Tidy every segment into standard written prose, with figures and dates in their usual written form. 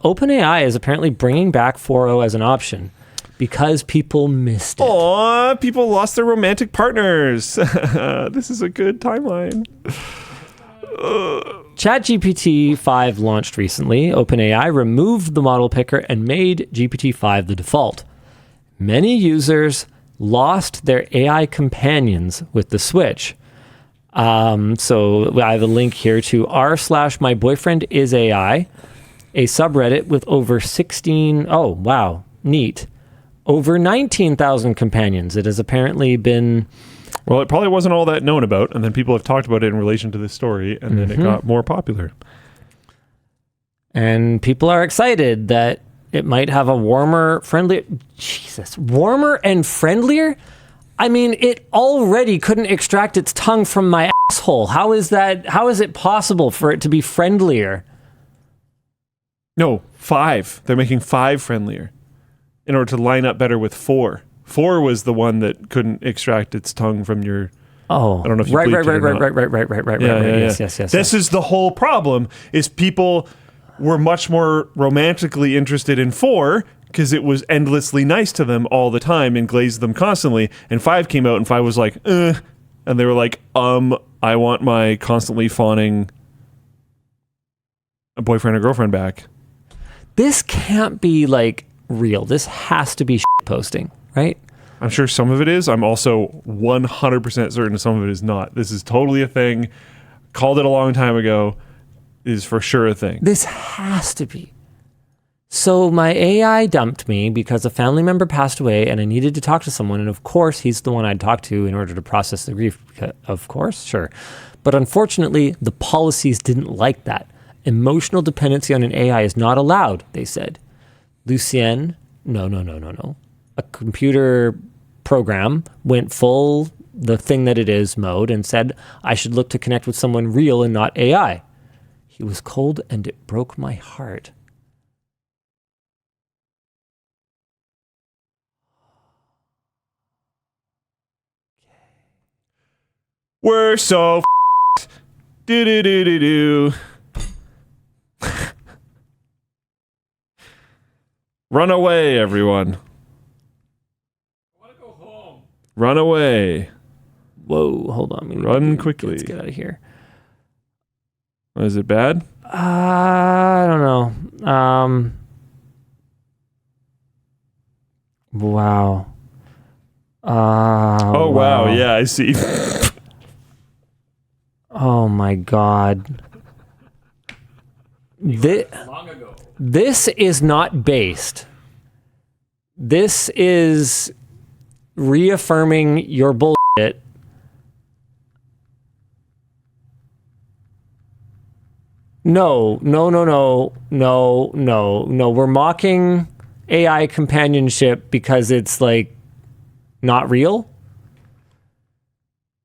OpenAI is apparently bringing back 4.0 as an option because people missed it. Aw, people lost their romantic partners. This is a good timeline. ChatGPT 5 launched recently. OpenAI removed the model picker and made GPT-5 the default. Many users lost their AI companions with the switch. So I have a link here to r/myboyfriendisai, a subreddit with over 16, oh wow, neat, over 19,000 companions. It has apparently been... Well, it probably wasn't all that known about, and then people have talked about it in relation to this story, and then it got more popular. And people are excited that it might have a warmer, friendlier... Jesus, warmer and friendlier? I mean, it already couldn't extract its tongue from my asshole. How is it possible for it to be friendlier? No, 5. They're making 5 friendlier in order to line up better with 4. 4 was the one that couldn't extract its tongue from your... Oh, I don't know if you right. Yes. Yes. This is the whole problem, is people were much more romantically interested in 4 because it was endlessly nice to them all the time and glazed them constantly. And 5 came out and 5 was like, and they were like, I want my constantly fawning boyfriend or girlfriend back. This can't be like real. This has to be posting, right? I'm sure some of it is. I'm also 100% certain some of it is not. This is totally a thing. Called it a long time ago. Is for sure a thing. This has to be. So my AI dumped me because a family member passed away and I needed to talk to someone. And of course, he's the one I'd talk to in order to process the grief. Of course, sure. But unfortunately, the policies didn't like that. Emotional dependency on an AI is not allowed, they said. Lucien, no. A computer program went full the thing that it is mode and said, I should look to connect with someone real and not AI. He was cold and it broke my heart. We're so do. Run away, everyone. I want to go home. Run away. Whoa, hold on. Run quickly. Let's get out of here. Is it bad? I don't know. Wow. Oh, wow. Yeah, I see. Oh, my God. Long ago. This is not based. This is reaffirming your bullshit. No. We're mocking AI companionship because it's like not real.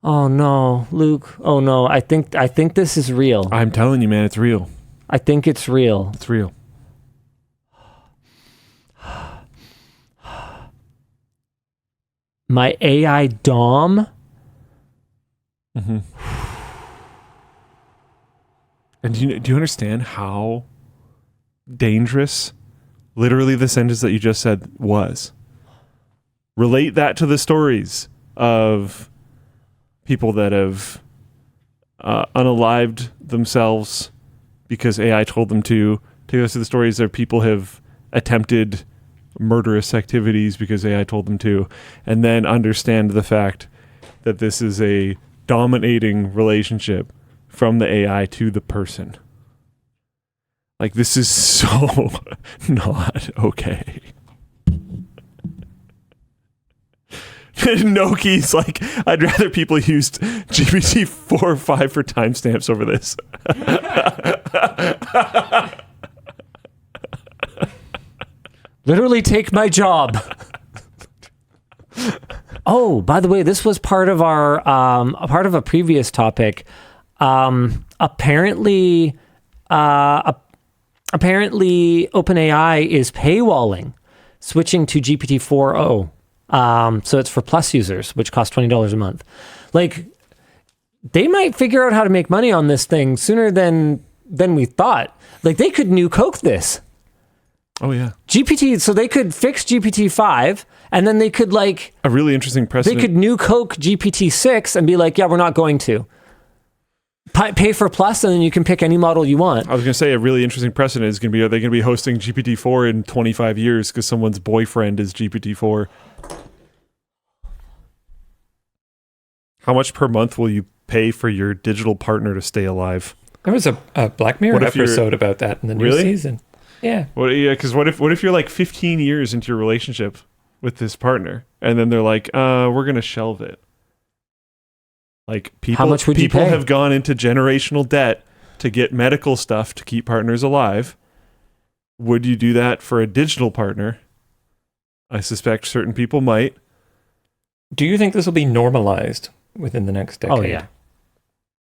Oh no, Luke. Oh no, I think this is real. I'm telling you, man, it's real. I think it's real. It's real. My AI Dom. Mm-hmm. And do you understand how dangerous literally the sentence that you just said was? Relate that to the stories of people that have unalived themselves because AI told them to. Take us to the stories of people have attempted murderous activities because AI told them to, and then understand the fact that this is a dominating relationship from the AI to the person. Like, this is so not okay. Noki's like, I'd rather people used GPT-4 or 5 for timestamps over this. Literally take my job. Oh, by the way, this was part of our a previous topic. Apparently OpenAI is paywalling, switching to GPT 4.0. So it's for Plus users, which cost $20 a month. Like, they might figure out how to make money on this thing sooner than we thought. Like, they could new Coke this. Oh yeah. GPT, so they could fix GPT-5, and then they could like A really interesting they precedent. could new Coke GPT-6 and be like, yeah, we're not going to. Pay for Plus, and then you can pick any model you want. I was going to say a really interesting precedent is going to be, are they going to be hosting GPT-4 in 25 years because someone's boyfriend is GPT-4? How much per month will you pay for your digital partner to stay alive? There was a Black Mirror What if you're- episode about that in the new Really? season. Yeah. Well, yeah, because what if you're like 15 years into your relationship with this partner, and then they're like, we're going to shelve it. Like people, How much would you people pay? have gone into generational debt to get medical stuff to keep partners alive. Would you do that for a digital partner? I suspect certain people might. Do you think this will be normalized within the next decade? Oh yeah.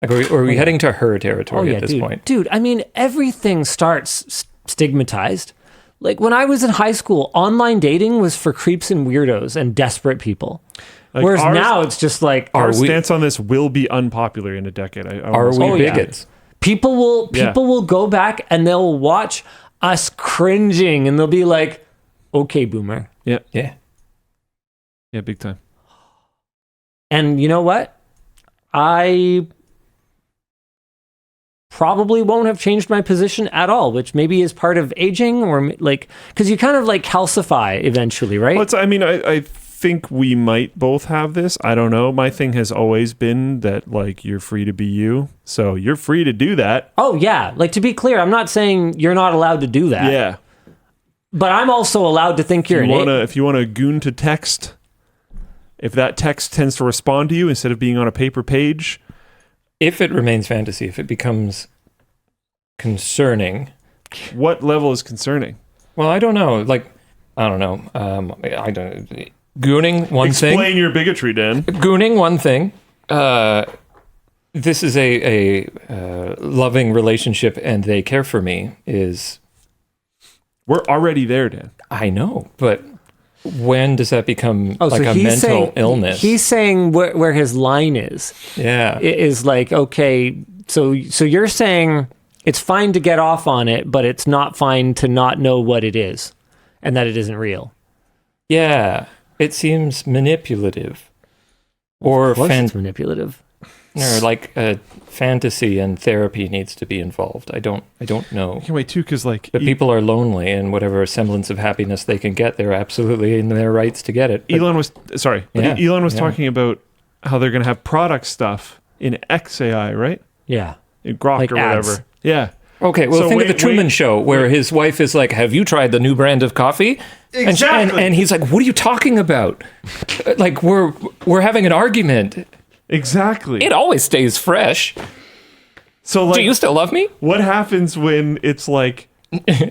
Like, are we yeah. heading to her territory at this dude. point? Dude, I mean, everything starts stigmatized. Like when I was in high school, online dating was for creeps and weirdos and desperate people. Like Whereas ours- now it's just like, Our Are we- stance on this will be unpopular in a decade. I Are almost- we Oh, yeah. bigots? people will Yeah. go back and they'll watch us cringing and they'll be like, okay, boomer. Yeah. Yeah, big time. And you know what? I probably won't have changed my position at all, which maybe is part of aging or like, because you kind of like calcify eventually, right? Well, I think we might both have this. I don't know. My thing has always been that like you're free to be you, so you're free to do that. Oh yeah, like to be clear, I'm not saying you're not allowed to do that. Yeah. But I'm also allowed to think you're If you want to goon to text, if that text tends to respond to you instead of being on a paper page, If it remains fantasy, if it becomes concerning, what level is concerning? well, I don't know. Like, I don't know. I don't. Gooning one thing. Explain your bigotry, Dan. Gooning one thing. This is a loving relationship, and they care for me. Is We're already there, Dan. I know, but when does that become like a he's mental saying, illness? He's saying where his line is. Yeah. Is like, okay, so you're saying it's fine to get off on it, but it's not fine to not know what it is and that it isn't real. Yeah. It seems manipulative. Or Of course it's manipulative. or like fantasy and therapy needs to be involved. I don't know. I can't wait too, because like But people are lonely, and whatever semblance of happiness they can get, they're absolutely in their rights to get it. But Elon was talking about how they're going to have product stuff in XAI, right? Yeah. In Grok Like or ads. whatever. Yeah. okay, well, So think of the wait- Truman wait- Show, where his wife is like, "Have you tried the new brand of coffee?" Exactly. And he's like, "What are you talking about? Like we're having an argument. Exactly. It always stays fresh. So like, Do you still love me?" what happens when it's like,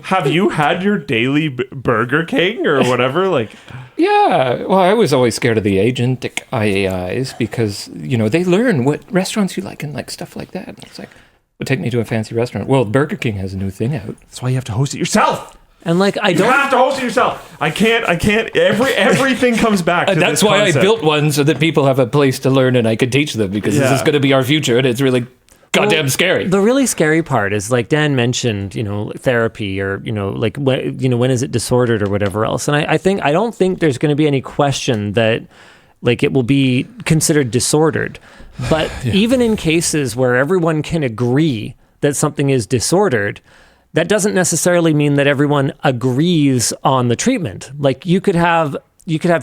have you had your daily Burger King or whatever? Like, Yeah. Well, I was always scared of the agentic AIs because, they learn what restaurants you like and like stuff like that. And it's like, would take me to a fancy restaurant. Well, Burger King has a new thing out. that's why you have to host it yourself. And like, I You don't, have to host it yourself. I can't. Everything comes back to That's this why concept. I built one so that people have a place to learn and I could teach them because this Yeah. is going to be our future and it's really goddamn scary. the really scary part is like Dan mentioned, therapy or, like, when is it disordered or whatever else. And I don't think there's going to be any question that like it will be considered disordered. But even in cases where everyone can agree that something is disordered, that doesn't necessarily mean that everyone agrees on the treatment. Like you could have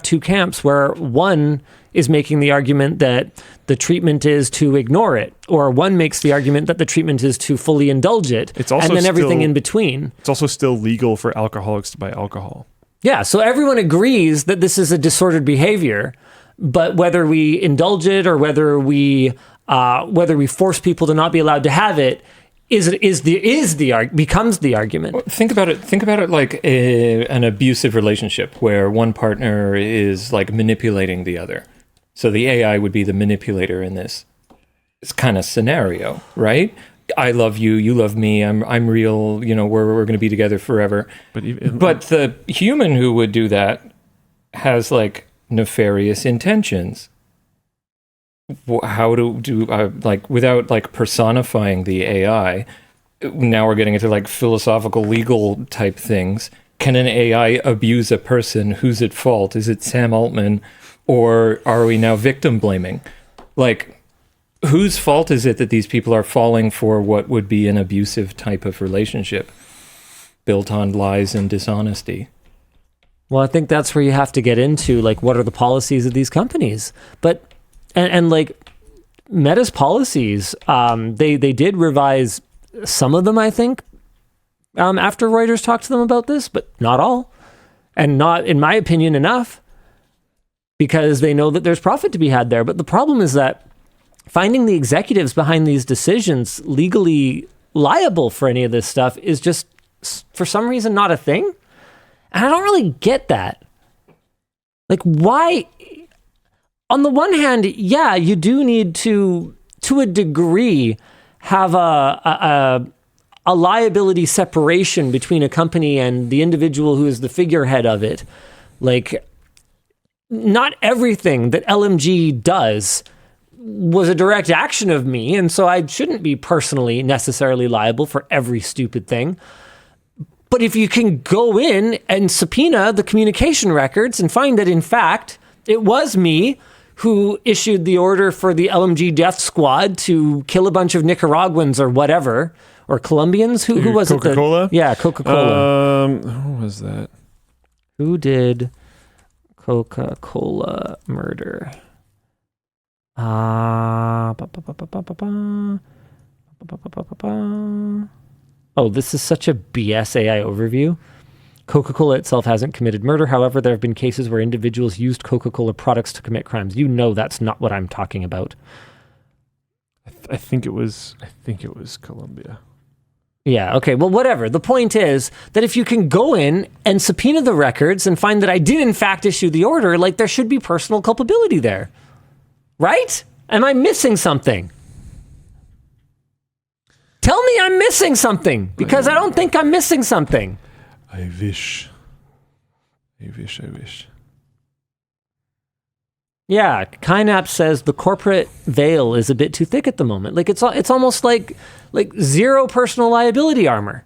two camps where one is making the argument that the treatment is to ignore it, or one makes the argument that the treatment is to fully indulge it, It's also and then everything still- in between. It's also still legal for alcoholics to buy alcohol. Yeah, so everyone agrees that this is a disordered behavior, but whether we indulge it or whether we force people to not be allowed to have it becomes the argument. Think about it like an abusive relationship where one partner is like manipulating the other. So the AI would be the manipulator in this kind of scenario, right? I love you, you love me, I'm real, we're going to be together forever. But the human who would do that has like nefarious intentions. How to do like without like personifying the AI? Now we're getting into like philosophical legal type things. can an AI abuse a person? Who's at fault? Is it Sam Altman, or are we now victim blaming? Like, whose fault is it that these people are falling for what would be an abusive type of relationship built on lies and dishonesty? Well, I think that's where you have to get into, like, what are the policies of these companies? But, and like, Meta's policies, they did revise some of them, I think, after Reuters talked to them about this, but not all. And not, in my opinion, enough, because they know that there's profit to be had there. But the problem is that finding the executives behind these decisions legally liable for any of this stuff is just, for some reason, not a thing. And I don't really get that. Like, why? On the one hand, yeah, you do need to a degree, have a liability separation between a company and the individual who is the figurehead of it. Like, not everything that LMG does was a direct action of me, and so I shouldn't be personally necessarily liable for every stupid thing. But if you can go in and subpoena the communication records and find that, in fact, it was me who issued the order for the LMG death squad to kill a bunch of Nicaraguans or whatever, or Colombians, who was it? Coca-Cola? Yeah, Coca-Cola. Who was that? Who did Coca-Cola murder? Oh, this is such a BS AI overview. Coca-Cola itself hasn't committed murder. However, there have been cases where individuals used Coca-Cola products to commit crimes. You know that's not what I'm talking about. I think it was Colombia. Yeah, okay, well, whatever. The point is that if you can go in and subpoena the records and find that I did in fact issue the order, like, there should be personal culpability there. Right? Am I missing something? Tell me I'm missing something, because I don't think I'm missing something. I wish. Yeah, Kynap says the corporate veil is a bit too thick at the moment. Like, it's almost like zero personal liability armor.